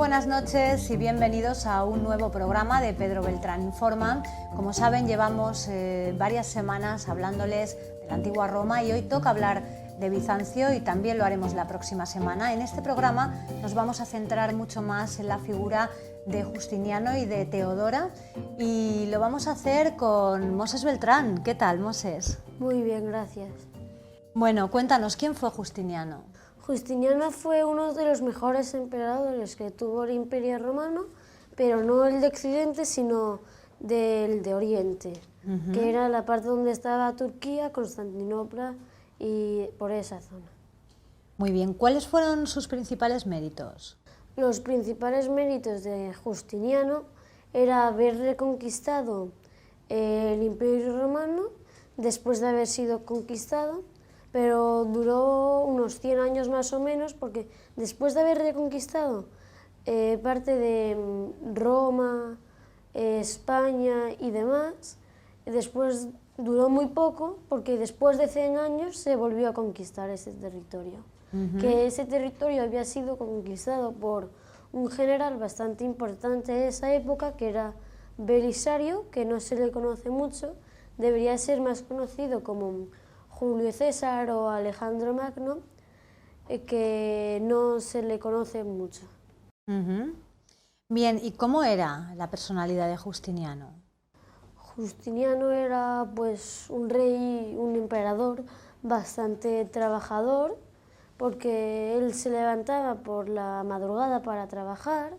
buenas noches y bienvenidos a un nuevo programa de Pedro Beltrán Informa. Como saben, llevamos varias semanas hablándoles de la antigua Roma y hoy toca hablar de Bizancio y también lo haremos la próxima semana. En este programa nos vamos a centrar mucho más en la figura de Justiniano y de Teodora y lo vamos a hacer con Moses Beltrán. ¿Qué tal, Moses? Muy bien, gracias. Bueno, cuéntanos, ¿quién fue Justiniano? Justiniano fue uno de los mejores emperadores que tuvo el Imperio Romano, pero no el de Occidente, sino del de Oriente, que era la parte donde estaba Turquía, Constantinopla y por esa zona. Muy bien, ¿cuáles fueron sus principales méritos? Los principales méritos de Justiniano era haber reconquistado el Imperio Romano después de haber sido conquistado, pero duró unos 100 años más o menos, porque después de haber reconquistado parte de Roma, España y demás, después duró muy poco, porque después de 100 años se volvió a conquistar ese territorio. Que ese territorio había sido conquistado por un general bastante importante de esa época, que era Belisario, que no se le conoce mucho, debería ser más conocido como Julio César o Alejandro Magno, que no se le conoce mucho. Bien, ¿y cómo era la personalidad de Justiniano? Justiniano era pues un rey, un emperador bastante trabajador, porque él se levantaba por la madrugada para trabajar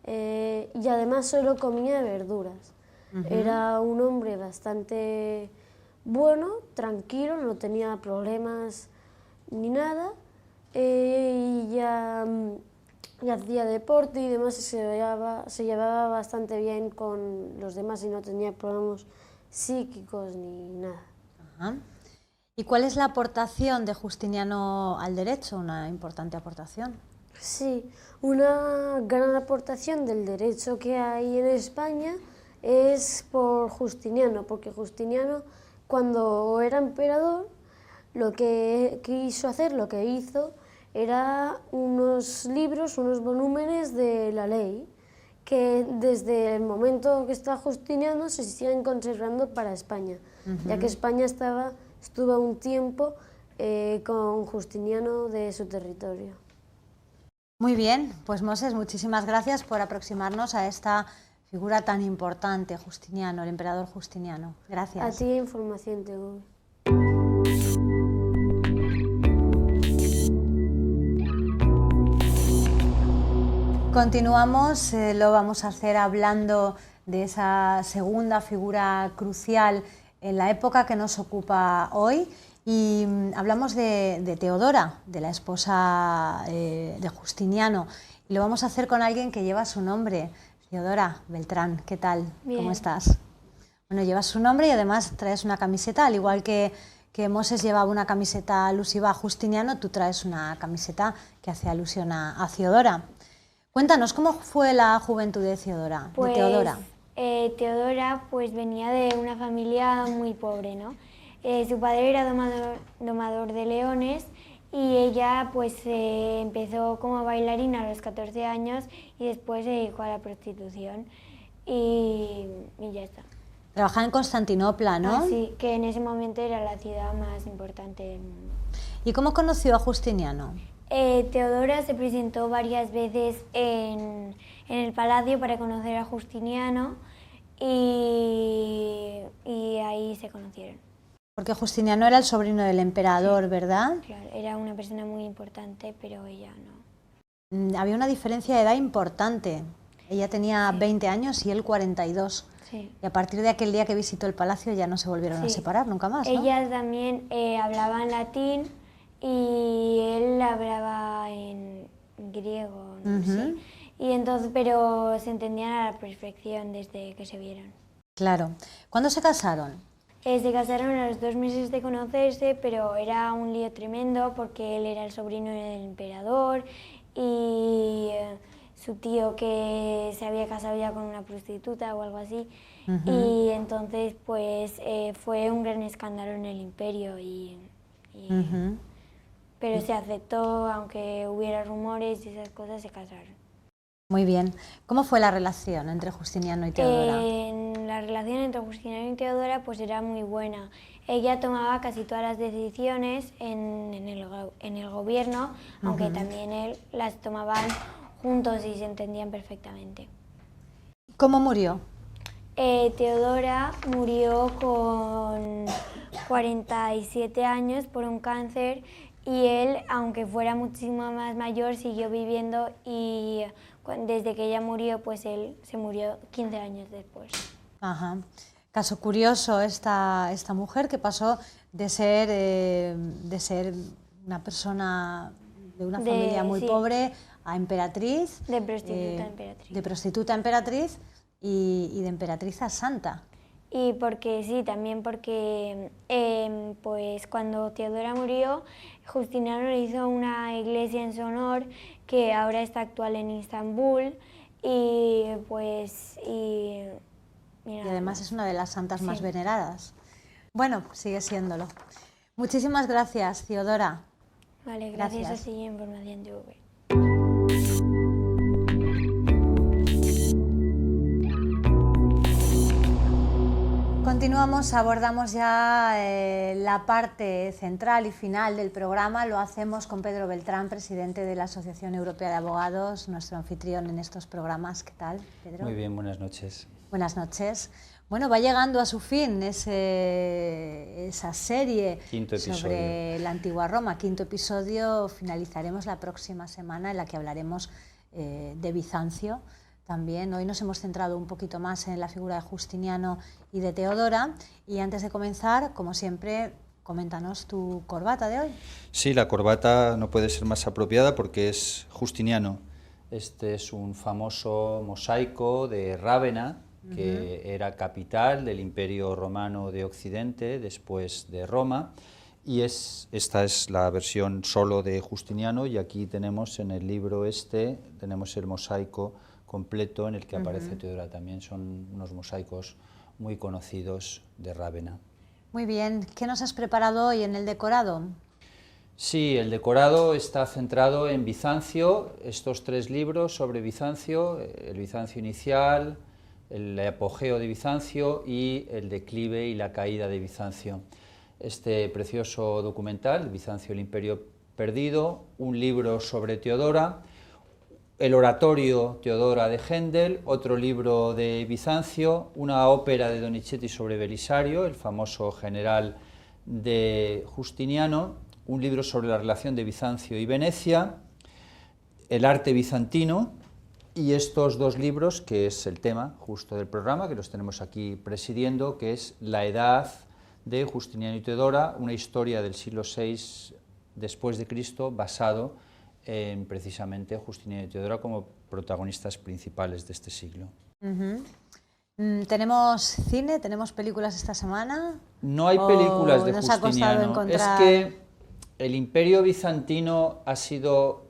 y además solo comía verduras. Era un hombre bastante bueno, tranquilo, no tenía problemas ni nada, y ya hacía deporte y demás, y se llevaba bastante bien con los demás y no tenía problemas psíquicos ni nada. Ajá. ¿Y cuál es la aportación de Justiniano al derecho? Una importante aportación. Sí, una gran aportación del derecho que hay en España es por Justiniano, porque Justiniano, cuando era emperador, lo que quiso hacer, lo que hizo, era unos libros, unos volúmenes de la ley, que desde el momento que está Justiniano se siguen conservando para España, ya que España estuvo un tiempo con Justiniano de su territorio. Muy bien, pues Moses, muchísimas gracias por aproximarnos a esta figura tan importante, Justiniano, el emperador Justiniano. Gracias. A ti información te doy. Continuamos, lo vamos a hacer hablando de esa segunda figura crucial en la época que nos ocupa hoy y hablamos de Teodora, de la esposa de Justiniano, y lo vamos a hacer con alguien que lleva su nombre, Teodora Beltrán. ¿Qué tal? Bien. ¿Cómo estás? Bueno, llevas su nombre y además traes una camiseta, al igual que Moses llevaba una camiseta alusiva a Justiniano, tú traes una camiseta que hace alusión a Teodora. Cuéntanos, ¿cómo fue la juventud de Teodora? Teodora pues venía de una familia muy pobre, ¿no? Su padre era domador de leones y ella pues empezó como bailarina a los 14 años y después se dedicó a la prostitución y ya está. Trabajaba en Constantinopla, ¿no? Sí, que en ese momento era la ciudad más importante del mundo. ¿Y cómo conoció a Justiniano? Teodora se presentó varias veces en el palacio para conocer a Justiniano y ahí se conocieron. Porque Justiniano era el sobrino del emperador, sí, ¿verdad? Claro, era una persona muy importante, pero ella no. Había una diferencia de edad importante. Ella tenía 20 años y él 42. Sí. Y a partir de aquel día que visitó el palacio ya no se volvieron a separar nunca más, ¿no? Ellas también hablaban latín y él hablaba en griego, no sé. Y entonces, pero se entendían a la perfección desde que se vieron. Claro. ¿Cuándo se casaron? Se casaron a los 2 meses de conocerse, pero era un lío tremendo porque él era el sobrino del emperador y su tío que se había casado ya con una prostituta o algo así. Y entonces pues fue un gran escándalo en el imperio pero se aceptó, aunque hubiera rumores y esas cosas, se casaron. Muy bien. ¿Cómo fue la relación entre Justiniano y Teodora? La relación entre Justiniano y Teodora pues era muy buena. Ella tomaba casi todas las decisiones en el gobierno, aunque también él las tomaban juntos y se entendían perfectamente. ¿Cómo murió? Teodora murió con 47 años por un cáncer y él, aunque fuera muchísimo más mayor, siguió viviendo y desde que ella murió, pues él se murió 15 años después. Ajá. Caso curioso esta mujer que pasó de ser una persona de una familia muy pobre a emperatriz. De prostituta a emperatriz. De prostituta a emperatriz y de emperatriz a santa. Y porque sí, también porque pues cuando Teodora murió, Justiniano le hizo una iglesia en su honor que ahora está actual en Istambul y además es una de las santas más veneradas. Bueno, sigue siéndolo. Muchísimas gracias, Teodora. Vale, gracias a ti, Información TV. Continuamos, abordamos ya la parte central y final del programa. Lo hacemos con Pedro Beltrán, presidente de la Asociación Europea de Abogados, nuestro anfitrión en estos programas. ¿Qué tal, Pedro? Muy bien, buenas noches. Buenas noches. Bueno, va llegando a su fin esa serie sobre la antigua Roma. Quinto episodio, finalizaremos la próxima semana en la que hablaremos de Bizancio. También hoy nos hemos centrado un poquito más en la figura de Justiniano y de Teodora. Y antes de comenzar, como siempre, coméntanos tu corbata de hoy. Sí, la corbata no puede ser más apropiada porque es Justiniano. Este es un famoso mosaico de Rávena, que era capital del Imperio Romano de Occidente, después de Roma. Y esta es la versión solo de Justiniano, y aquí tenemos en el libro tenemos el mosaico completo en el que aparece Teodora. También son unos mosaicos muy conocidos de Rávena. Muy bien, ¿qué nos has preparado hoy en el decorado? Sí, el decorado está centrado en Bizancio, estos tres libros sobre Bizancio, el Bizancio inicial, el apogeo de Bizancio y el declive y la caída de Bizancio. Este precioso documental, Bizancio, el Imperio Perdido, un libro sobre Teodora, el oratorio Teodora de Händel, otro libro de Bizancio, una ópera de Donizetti sobre Belisario, el famoso general de Justiniano, un libro sobre la relación de Bizancio y Venecia, el arte bizantino, y estos dos libros, que es el tema justo del programa, que los tenemos aquí presidiendo, que es La Edad de Justiniano y Teodora, una historia del siglo VI después de Cristo, basado en precisamente Justiniano y Teodora como protagonistas principales de este siglo. ¿Tenemos cine? ¿Tenemos películas esta semana? No hay películas de nos ha costado Justiniano. encontrar... Es que el Imperio bizantino ha sido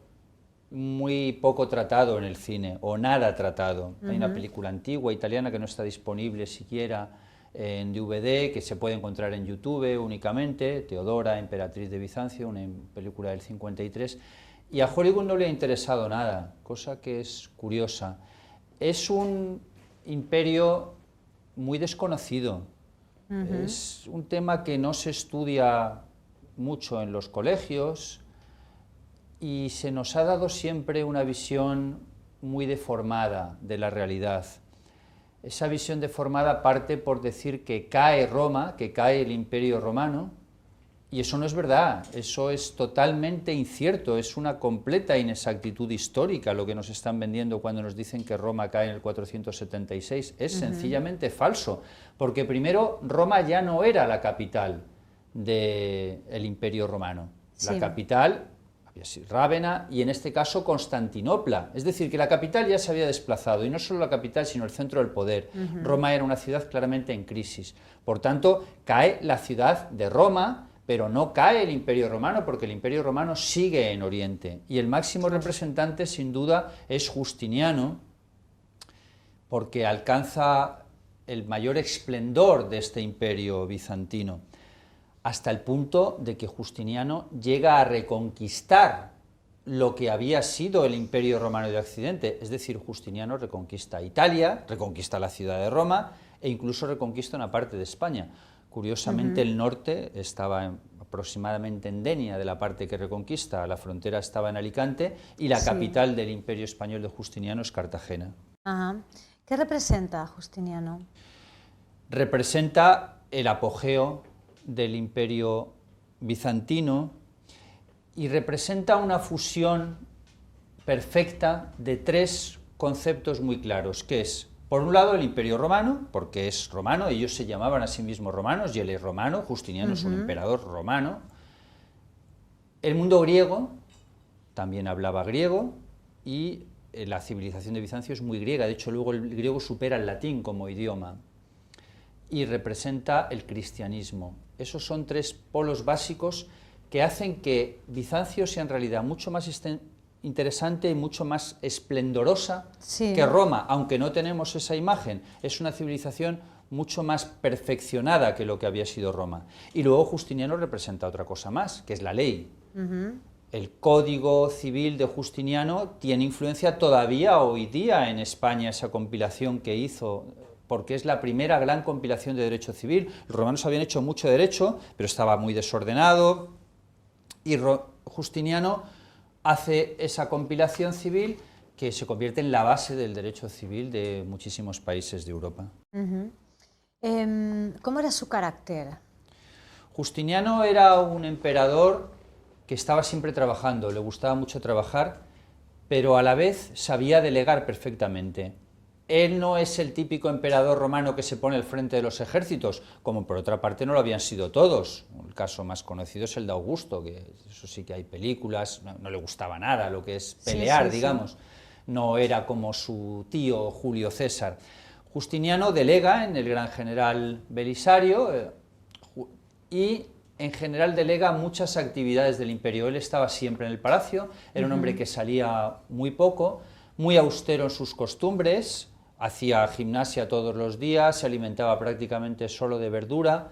muy poco tratado en el cine, o nada tratado. Hay una película antigua italiana que no está disponible siquiera en DVD, que se puede encontrar en YouTube únicamente, Teodora, emperatriz de Bizancio, una película del 53, y a Hollywood no le ha interesado nada, cosa que es curiosa. Es un imperio muy desconocido, es un tema que no se estudia mucho en los colegios, y se nos ha dado siempre una visión muy deformada de la realidad. Esa visión deformada parte por decir que cae Roma, que cae el Imperio Romano, y eso no es verdad, eso es totalmente incierto, es una completa inexactitud histórica lo que nos están vendiendo cuando nos dicen que Roma cae en el 476. Es sencillamente falso, porque primero Roma ya no era la capital del Imperio Romano. La capital había sido Rávena y en este caso Constantinopla, es decir, que la capital ya se había desplazado, y no solo la capital sino el centro del poder. Roma era una ciudad claramente en crisis, por tanto cae la ciudad de Roma, pero no cae el Imperio Romano, porque el Imperio Romano sigue en Oriente, y el máximo representante sin duda es Justiniano, porque alcanza el mayor esplendor de este imperio bizantino, hasta el punto de que Justiniano llega a reconquistar lo que había sido el Imperio Romano de Occidente, es decir, Justiniano reconquista Italia, reconquista la ciudad de Roma e incluso reconquista una parte de España. Curiosamente, el norte estaba aproximadamente en Denia, de la parte que reconquista, la frontera estaba en Alicante y la capital del Imperio Español de Justiniano es Cartagena. Ajá. ¿Qué representa Justiniano? Representa el apogeo del Imperio bizantino y representa una fusión perfecta de tres conceptos muy claros, que es, por un lado, el Imperio Romano, porque es romano, ellos se llamaban a sí mismos romanos, y él es romano, Justiniano es un emperador romano. El mundo griego, también hablaba griego, y la civilización de Bizancio es muy griega, de hecho luego el griego supera el latín como idioma, y representa el cristianismo. Esos son tres polos básicos que hacen que Bizancio sea en realidad mucho más interesante y mucho más esplendorosa que Roma, aunque no tenemos esa imagen. Es una civilización mucho más perfeccionada que lo que había sido Roma. Y luego Justiniano representa otra cosa más, que es la ley. El Código Civil de Justiniano tiene influencia todavía hoy día en España, esa compilación que hizo, porque es la primera gran compilación de derecho civil. Los romanos habían hecho mucho derecho, pero estaba muy desordenado, y Justiniano hace esa compilación civil que se convierte en la base del derecho civil de muchísimos países de Europa. ¿Cómo era su carácter? Justiniano era un emperador que estaba siempre trabajando, le gustaba mucho trabajar, pero a la vez sabía delegar perfectamente. Él no es el típico emperador romano que se pone al frente de los ejércitos, como por otra parte no lo habían sido todos. El caso más conocido es el de Augusto, que eso sí que hay películas, no le gustaba nada lo que es pelear, digamos. No era como su tío Julio César. Justiniano delega en el gran general Belisario y en general delega muchas actividades del imperio. Él estaba siempre en el palacio, era un hombre que salía muy poco, muy austero en sus costumbres, hacía gimnasia todos los días, se alimentaba prácticamente solo de verdura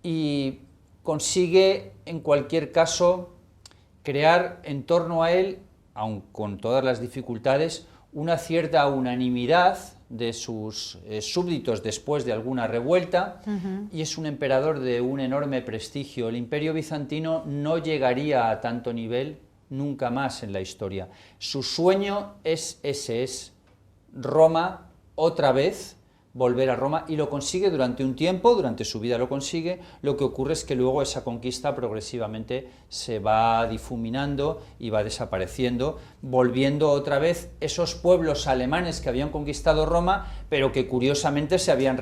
y consigue, en cualquier caso, crear en torno a él, aun con todas las dificultades, una cierta unanimidad de sus súbditos después de alguna revuelta, y es un emperador de un enorme prestigio. El Imperio bizantino no llegaría a tanto nivel nunca más en la historia. Su sueño es ese, es Roma otra vez, volver a Roma, y lo consigue durante un tiempo, durante su vida lo consigue. Lo que ocurre es que luego esa conquista progresivamente se va difuminando y va desapareciendo, volviendo otra vez esos pueblos alemanes que habían conquistado Roma, pero que curiosamente se habían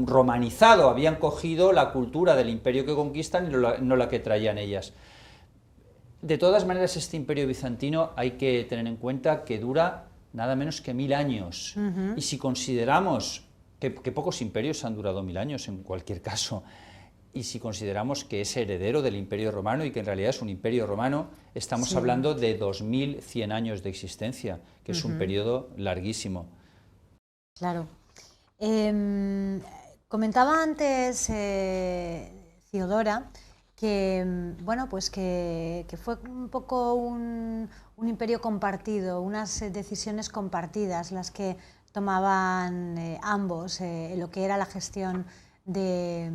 romanizado, habían cogido la cultura del imperio que conquistan y no la que traían ellas. De todas maneras, este imperio bizantino hay que tener en cuenta que dura nada menos que 1000 años, y si consideramos que pocos imperios han durado 1000 años en cualquier caso, y si consideramos que es heredero del Imperio Romano y que en realidad es un imperio romano, estamos hablando de 2100 años de existencia, que es un periodo larguísimo. Claro. Comentaba antes Ciodora que, bueno, pues que fue un poco un imperio compartido, unas decisiones compartidas las que tomaban ambos en lo que era la gestión de,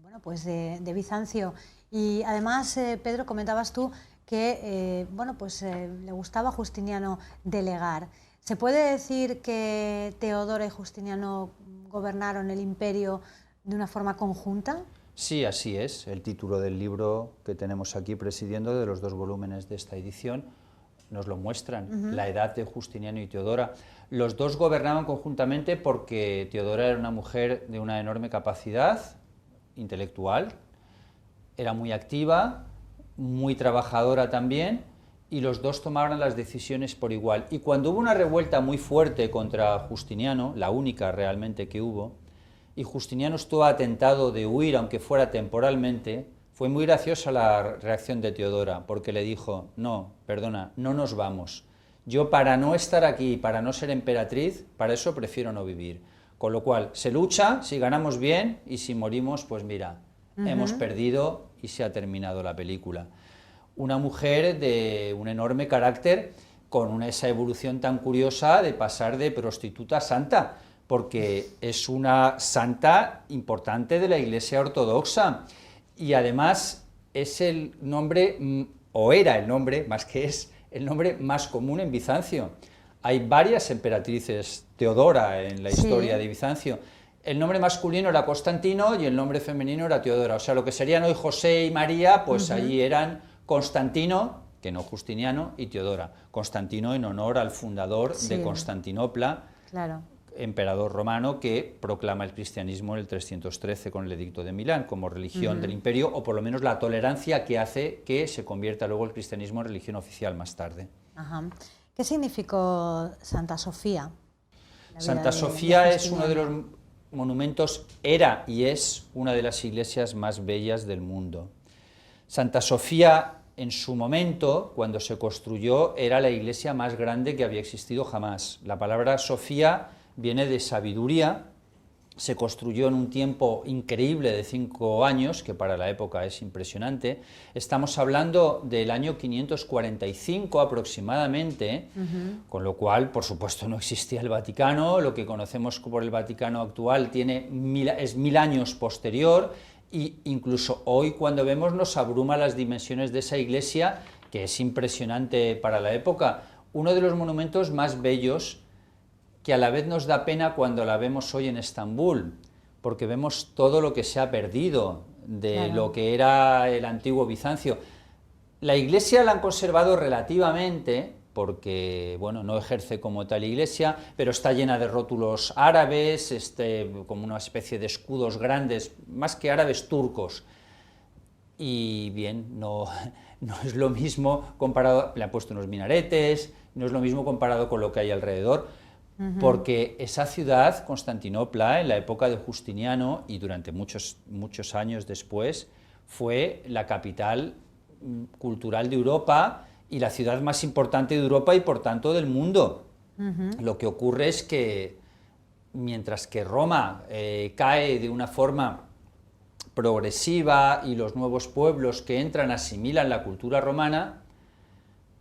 bueno, pues de Bizancio. Y además, Pedro, comentabas tú que bueno, pues, le gustaba a Justiniano delegar. ¿Se puede decir que Teodoro y Justiniano gobernaron el imperio de una forma conjunta? Sí, así es. El título del libro que tenemos aquí presidiendo, de los 2 volúmenes de esta edición, nos lo muestran, la edad de Justiniano y Teodora. Los dos gobernaban conjuntamente porque Teodora era una mujer de una enorme capacidad intelectual, era muy activa, muy trabajadora también, y los dos tomaban las decisiones por igual. Y cuando hubo una revuelta muy fuerte contra Justiniano, la única realmente que hubo, y Justiniano estuvo atentado de huir, aunque fuera temporalmente, fue muy graciosa la reacción de Teodora, porque le dijo: no, perdona, no nos vamos. Yo, para no estar aquí, para no ser emperatriz, para eso prefiero no vivir. Con lo cual, se lucha, si ganamos bien, y si morimos, pues mira, hemos perdido y se ha terminado la película. una mujer de un enorme carácter, con esa evolución tan curiosa de pasar de prostituta a santa, porque es una santa importante de la Iglesia ortodoxa, y además es el nombre, o era el nombre, más que es el nombre más común en Bizancio. Hay varias emperatrices Teodora en la historia de Bizancio. El nombre masculino era Constantino y el nombre femenino era Teodora. O sea, lo que serían hoy José y María, pues allí eran Constantino, que no Justiniano, y Teodora. Constantino en honor al fundador de Constantinopla, emperador romano, que proclama el cristianismo en el 313 con el Edicto de Milán como religión del imperio, o por lo menos la tolerancia que hace que se convierta luego el cristianismo en religión oficial más tarde. ¿Qué significó Santa Sofía? Santa Sofía es uno de los monumentos, era y es una de las iglesias más bellas del mundo. Santa Sofía, en su momento, cuando se construyó, era la iglesia más grande que había existido jamás. La palabra Sofía viene de sabiduría, se construyó en un tiempo increíble de 5 años, que para la época es impresionante. Estamos hablando del año 545 aproximadamente, con lo cual, por supuesto, no existía el Vaticano. Lo que conocemos por el Vaticano actual es 1000 años posterior, y incluso hoy, cuando vemos, nos abruma las dimensiones de esa iglesia, que es impresionante para la época. Uno de los monumentos más bellos, que a la vez nos da pena cuando la vemos hoy en Estambul, porque vemos todo lo que se ha perdido de lo que era el antiguo Bizancio. La iglesia la han conservado relativamente, porque bueno, no ejerce como tal iglesia, pero está llena de rótulos árabes, como una especie de escudos grandes, más que árabes, turcos. Y bien, no es lo mismo comparado, le han puesto unos minaretes, no es lo mismo comparado con lo que hay alrededor, porque esa ciudad, Constantinopla, en la época de Justiniano y durante muchos años después, fue la capital cultural de Europa y la ciudad más importante de Europa y por tanto del mundo. Lo que ocurre es que mientras que Roma cae de una forma progresiva y los nuevos pueblos que entran asimilan la cultura romana,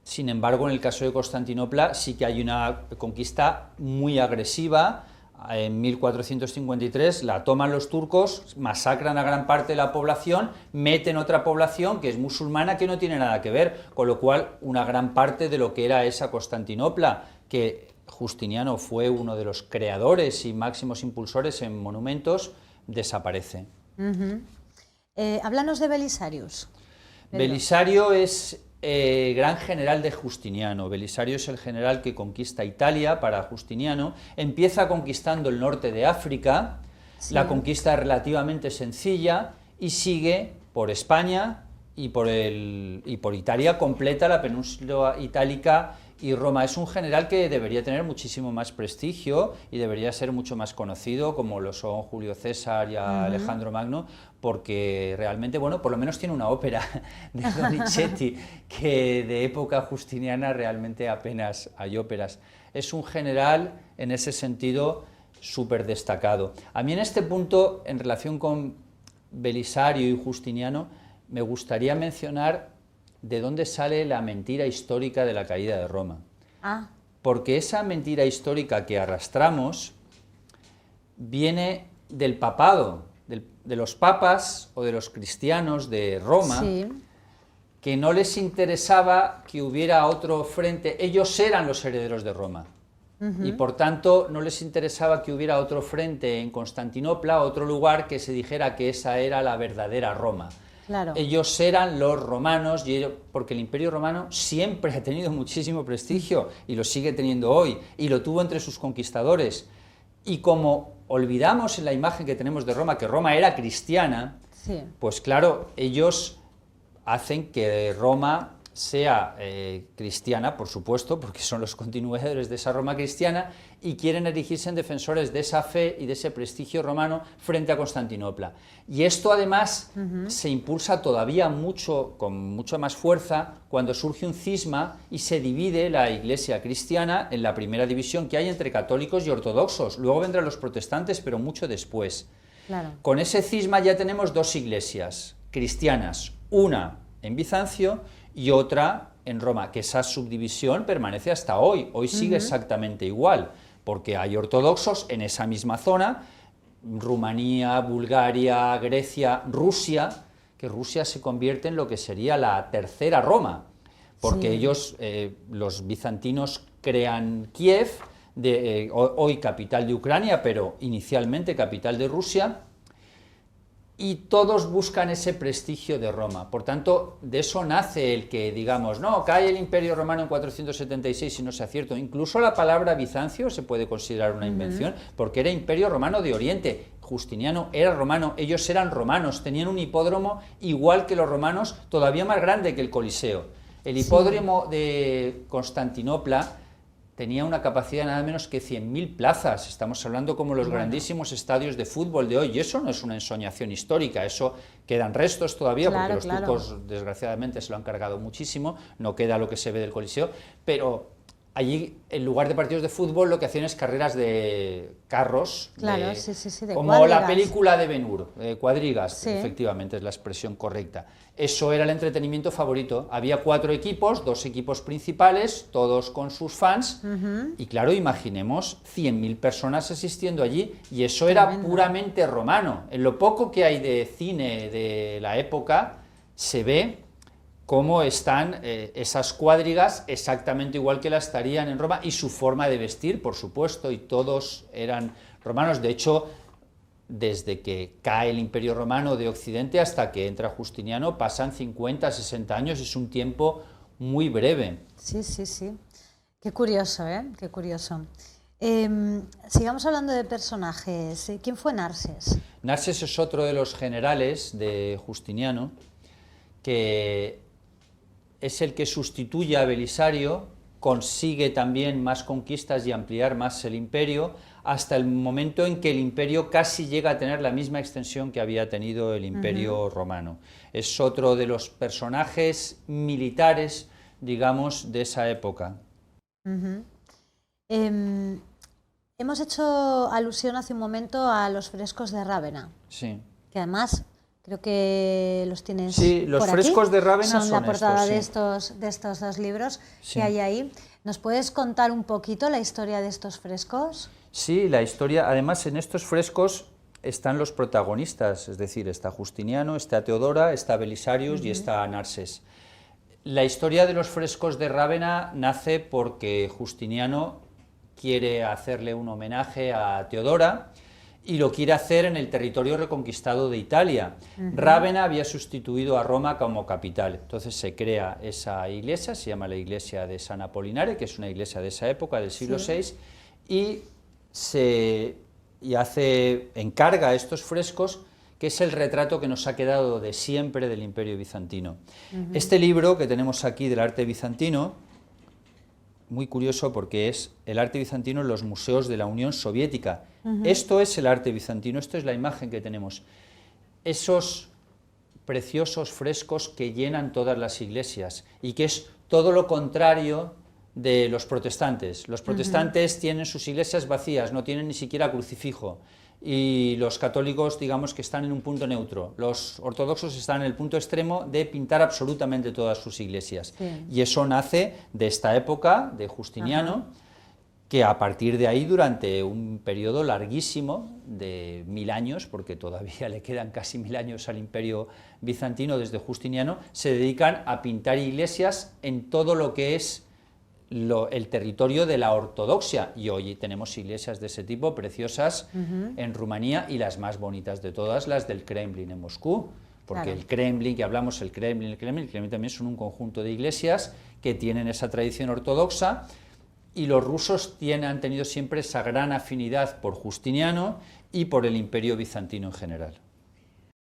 sin embargo, en el caso de Constantinopla sí que hay una conquista muy agresiva. En 1453 la toman los turcos, masacran a gran parte de la población, meten otra población que es musulmana que no tiene nada que ver, con lo cual una gran parte de lo que era esa Constantinopla, que Justiniano fue uno de los creadores y máximos impulsores en monumentos, desaparece. Háblanos de Belisarius. Belisario es gran general de Justiniano. Belisario es el general que conquista Italia para Justiniano, empieza conquistando el norte de África, la conquista es relativamente sencilla y sigue por España y por Italia, completa la península itálica y Roma. Es un general que debería tener muchísimo más prestigio y debería ser mucho más conocido, como lo son Julio César y Alejandro Magno, porque realmente, bueno, por lo menos tiene una ópera de Donizetti, que de época justiniana realmente apenas hay óperas. Es un general, en ese sentido, súper destacado. A mí en este punto, en relación con Belisario y Justiniano, me gustaría mencionar de dónde sale la mentira histórica de la caída de Roma. Porque esa mentira histórica que arrastramos viene del papado, de los papas o de los cristianos de Roma, que no les interesaba que hubiera otro frente. Ellos eran los herederos de Roma. Y por tanto no les interesaba que hubiera otro frente en Constantinopla, otro lugar que se dijera que esa era la verdadera Roma. Ellos eran los romanos, porque el Imperio Romano siempre ha tenido muchísimo prestigio y lo sigue teniendo hoy, y lo tuvo entre sus conquistadores. Y como olvidamos en la imagen que tenemos de Roma, que Roma era cristiana, pues claro, ellos hacen que Roma sea cristiana, por supuesto, porque son los continuadores de esa Roma cristiana, y quieren erigirse en defensores de esa fe y de ese prestigio romano frente a Constantinopla. Y esto además se impulsa todavía mucho, con mucha más fuerza, cuando surge un cisma y se divide la Iglesia cristiana en la primera división que hay entre católicos y ortodoxos. Luego vendrán los protestantes, pero mucho después. Con ese cisma ya tenemos dos iglesias cristianas, una en Bizancio y otra en Roma, que esa subdivisión permanece hasta hoy, hoy sigue exactamente igual, porque hay ortodoxos en esa misma zona, Rumanía, Bulgaria, Grecia, Rusia, que Rusia se convierte en lo que sería la tercera Roma, porque ellos, los bizantinos, crean Kiev, hoy capital de Ucrania, pero inicialmente capital de Rusia, y todos buscan ese prestigio de Roma. Por tanto, de eso nace el que digamos, no, cae el Imperio Romano en 476 y no sea cierto. Incluso la palabra Bizancio se puede considerar una invención, porque era Imperio Romano de Oriente. Justiniano era romano, ellos eran romanos, tenían un hipódromo igual que los romanos, todavía más grande que el Coliseo. El hipódromo de Constantinopla tenía una capacidad nada menos que 100.000 plazas, estamos hablando como los grandísimos estadios de fútbol de hoy, y eso no es una ensoñación histórica, eso quedan restos todavía, porque los turcos desgraciadamente se lo han cargado muchísimo, no queda lo que se ve del Coliseo, pero allí, en lugar de partidos de fútbol, lo que hacían es carreras de carros, de como cuadrigas. La película de Ben-Hur, cuadrigas, efectivamente es la expresión correcta. Eso era el entretenimiento favorito. Había 4 equipos, 2 equipos principales, todos con sus fans, y claro, imaginemos 100.000 personas asistiendo allí, y eso era puramente romano. En lo poco que hay de cine de la época, se ve cómo están esas cuadrigas exactamente igual que las estarían en Roma, y su forma de vestir, por supuesto, y todos eran romanos. De hecho, desde que cae el Imperio Romano de Occidente hasta que entra Justiniano pasan 50, 60 años, es un tiempo muy breve. Sí, sí, sí. Qué curioso, ¿eh? Qué curioso. Sigamos hablando de personajes. ¿Quién fue Narses? Narses es otro de los generales de Justiniano, que es el que sustituye a Belisario, consigue también más conquistas y ampliar más el imperio, hasta el momento en que el imperio casi llega a tener la misma extensión que había tenido el imperio romano. Es otro de los personajes militares, digamos, de esa época. Hemos hecho alusión hace un momento a los frescos de Rávena, Sí. que además creo que los tienes Sí, los por frescos aquí. de Rávena son la portada estos, de estos 2 libros Sí. que hay ahí. ¿Nos puedes contar un poquito la historia de estos frescos? Sí, la historia, además en estos frescos están los protagonistas, es decir, está Justiniano, está Teodora, está Belisarius y está Narses. La historia de los frescos de Rávena nace porque Justiniano quiere hacerle un homenaje a Teodora y lo quiere hacer en el territorio reconquistado de Italia. Rávena había sustituido a Roma como capital, entonces se crea esa iglesia, se llama la iglesia de San Apolinare, que es una iglesia de esa época, del siglo VI, y encarga estos frescos, que es el retrato que nos ha quedado de siempre del Imperio Bizantino. Este libro que tenemos aquí del arte bizantino, muy curioso porque es el arte bizantino en los museos de la Unión Soviética. Esto es el arte bizantino, esto es la imagen que tenemos. Esos preciosos frescos que llenan todas las iglesias y que es todo lo contrario de los protestantes. Los protestantes tienen sus iglesias vacías, no tienen ni siquiera crucifijo, y los católicos, digamos, que están en un punto neutro. Los ortodoxos están en el punto extremo de pintar absolutamente todas sus iglesias. Y eso nace de esta época de Justiniano, que a partir de ahí, durante un periodo larguísimo de 1000 años, porque todavía le quedan casi 1000 años al Imperio Bizantino desde Justiniano, se dedican a pintar iglesias en todo lo que es el territorio de la ortodoxia, y hoy tenemos iglesias de ese tipo preciosas en Rumanía, y las más bonitas de todas, las del Kremlin en Moscú, porque el Kremlin, que hablamos, el Kremlin también son un conjunto de iglesias que tienen esa tradición ortodoxa, y los rusos han tenido siempre esa gran afinidad por Justiniano y por el Imperio Bizantino en general.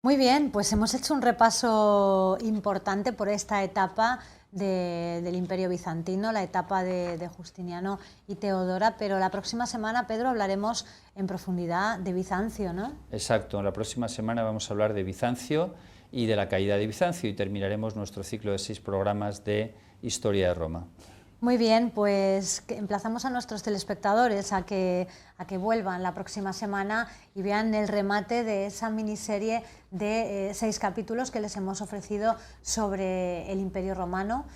Muy bien, pues hemos hecho un repaso importante por esta etapa del Imperio Bizantino, la etapa de Justiniano y Teodora, pero la próxima semana, Pedro, hablaremos en profundidad de Bizancio, ¿no? Exacto, la próxima semana vamos a hablar de Bizancio y de la caída de Bizancio, y terminaremos nuestro ciclo de 6 programas de Historia de Roma. Muy bien, pues emplazamos a nuestros telespectadores a que vuelvan la próxima semana y vean el remate de esa miniserie de 6 capítulos que les hemos ofrecido sobre el Imperio Romano,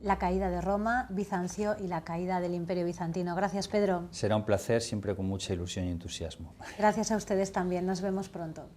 la caída de Roma, Bizancio y la caída del Imperio Bizantino. Gracias, Pedro. Será un placer, siempre con mucha ilusión y entusiasmo. Gracias a ustedes también. Nos vemos pronto.